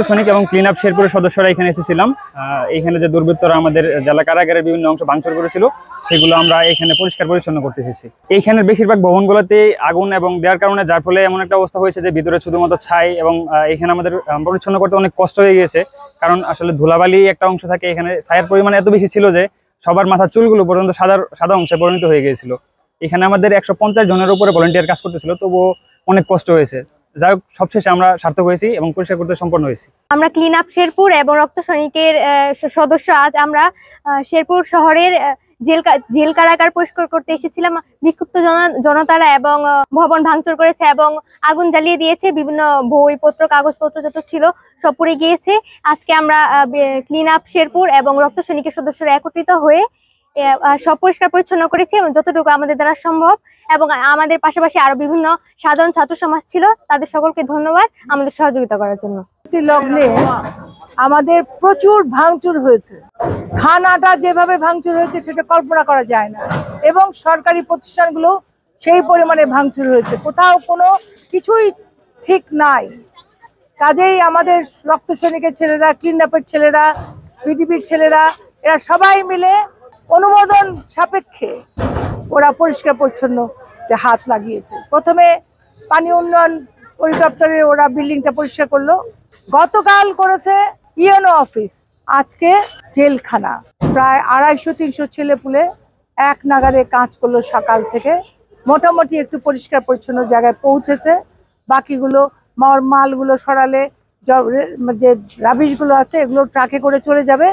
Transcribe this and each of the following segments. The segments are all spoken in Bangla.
সৈনিক এবং ক্লিন আপ শেরপুরের সদস্যরা এখানে এসেছিলাম। এখানে যে দুর্বৃত্তরা আমাদের জেলা কারাগারের বিভিন্ন অংশ ভাঙচুর করেছিল সেগুলো আমরা এখানে পরিষ্কার পরিচ্ছন্ন করতে এসেছি। এইখানের বেশিরভাগ ভবনগুলোতে আগুন এবং দেওয়ার কারণে যার ফলে এমন একটা অবস্থা হয়েছে যে ভিতরে শুধুমাত্র ছাই, এবং এখানে আমাদের পরিচ্ছন্ন করতে অনেক কষ্ট হয়ে গিয়েছে, কারণ আসলে ধুলাবালি একটা অংশ থাকে। এখানে ছায়ের পরিমাণ এত বেশি ছিল যে সবার মাথার চুলগুলো পর্যন্ত সাদা অংশে পরিণত হয়ে গিয়েছিল। এখানে আমাদের 150 জনের উপরে ভলান্টিয়ার কাজ করতেছিল, তবুও অনেক কষ্ট হয়েছে। যাই হোক, সবশেষে আমরা সার্থক হয়েছি এবং পরিষ্কার করতে সম্পন্ন হয়েছি। আমরা ক্লিন আপ শেরপুর এবং রক্ত সৈনিকের সদস্য আজ আমরা শেরপুর শহরের জেল কারাগার পরিষ্কার করতে এসেছিলাম। বিক্ষুব্ধ জনতারা এবং ভবন ভাঙচুর করেছে এবং আগুন জ্বালিয়ে দিয়েছে। বিভিন্ন বইপত্র কাগজপত্র যত ছিল সব পুড়ে গিয়েছে। আজকে আমরা ক্লিন আপ শেরপুর এবং রক্ত সৈনিকের সদস্যরা একত্রিত হয়ে সব পরিষ্কার পরিচ্ছন্ন করেছি এবং যতটুকু আমাদের দ্বারা সম্ভব, এবং আমাদের পাশাপাশি আরো বিভিন্ন সাধারণ ছাত্র সমাজ ছিল, তাদের সকলকে ধন্যবাদ আমাদের সহযোগিতা করার জন্য। লগ্নে আমাদের প্রচুর ভাঙচুর হয়েছে। থানাটা যেভাবে ভাঙচুর হয়েছে সেটা কল্পনা করা যায় না, এবং সরকারি প্রতিষ্ঠানগুলো সেই পরিমাণে ভাঙচুর হয়েছে। কোথাও কোনো কিছুই ঠিক নাই। কাজেই আমাদের রক্ত সৈনিকের ছেলেরা, ক্লিন আপের ছেলেরা, পিডিপির ছেলেরা, এরা সবাই মিলে অনুমোদন সাপেক্ষে ওরা পরিষ্কার পরিচ্ছন্ন হাত লাগিয়েছে। প্রথমে পানি উন্নয়ন পরিদপ্তরে ওরা বিল্ডিংটা পরিষ্কার করলো, গতকাল করেছে ইউএনও অফিস, আজকে জেলখানা। প্রায় 250-300 ছেলেপুলে এক নাগারে কাজ করলো সকাল থেকে। মোটামুটি একটু পরিষ্কার পরিচ্ছন্ন জায়গায় পৌঁছেছে। বাকিগুলো মালগুলো সরালে যে রাবিশগুলো আছে এগুলো ট্রাকে করে চলে যাবে।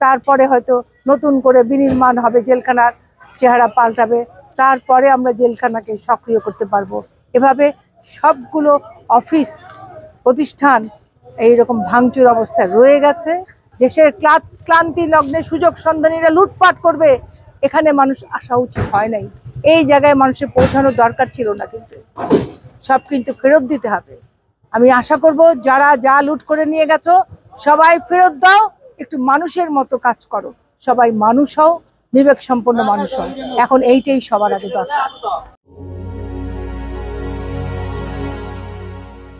তারপরে হয়তো নতুন করে বিনির্মাণ হবে, জেলখানার চেহারা পাল্টাবে, তারপরে আমরা জেলখানাকে সক্রিয় করতে পারবো। এভাবে সবগুলো অফিস প্রতিষ্ঠান এইরকম ভাঙচুর অবস্থায় রয়ে গেছে। দেশের ক্লান্তি লগ্নে সুযোগ সন্ধানীরা লুটপাট করবে, এখানে মানুষ আসা উচিত হয় নাই। এই জায়গায় মানুষের পৌঁছানোর দরকার ছিল না, কিন্তু সব কিন্তু ফেরত দিতে হবে। আমি আশা করব যারা যা লুট করে নিয়ে গেছো সবাই ফেরত দাও, একটু মানুষের মতো কাজ করো, সবাই মানুষ হও, বিবেক সম্পন্ন মানুষ হও। এখন এইটাই সবার আগে দরকার।